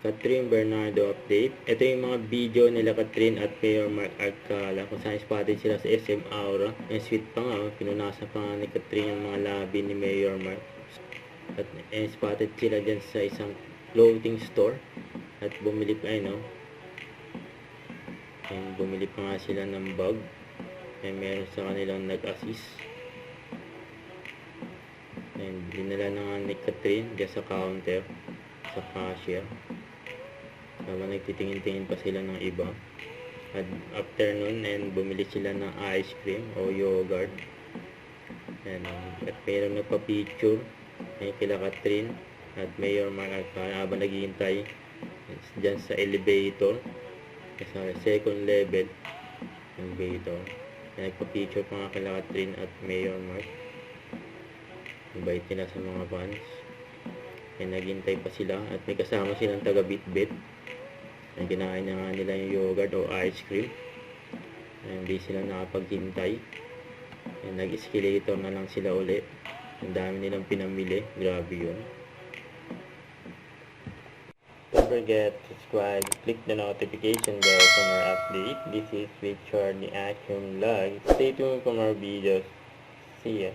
Catherine Bernardo update. Ito yung mga video nila Catherine at Mayor Mark Alcala kung saan spotted sila sa SM Aura. Yung sweet pa nga, pinunasan pa nga ni Catherine yung mga labi ni Mayor Mark. At spotted sila dyan sa isang clothing store. At bumili pa, bumili pa nga sila ng bag. Meron sa kanilang nag-assist. Dinala na nga ni Catherine dyan sa counter, sa cashier. Habang nagtitingin-tingin pa sila ng iba. At after nun, bumili sila ng ice cream o yogurt. At mayroong nagpa-picture kila Catherine at Mayor Mark Alcala habang naghihintay dyan sa elevator, sa second level elevator. Nagpa-picture pa nga kila Catherine at Mayor Mark. Invite nila sa mga fans. Naghintay pa sila at may kasama silang taga-Bitbit. Kinain na nga nila yung yogurt o ice cream. Hindi sila nakapaghintay. Nag-escalator na lang sila uli. Ang dami nilang pinamili. Grabe yun. Don't forget to subscribe. Click the notification bell for more updates. This is Richard the Action Vlog. Stay tuned for more videos. See ya.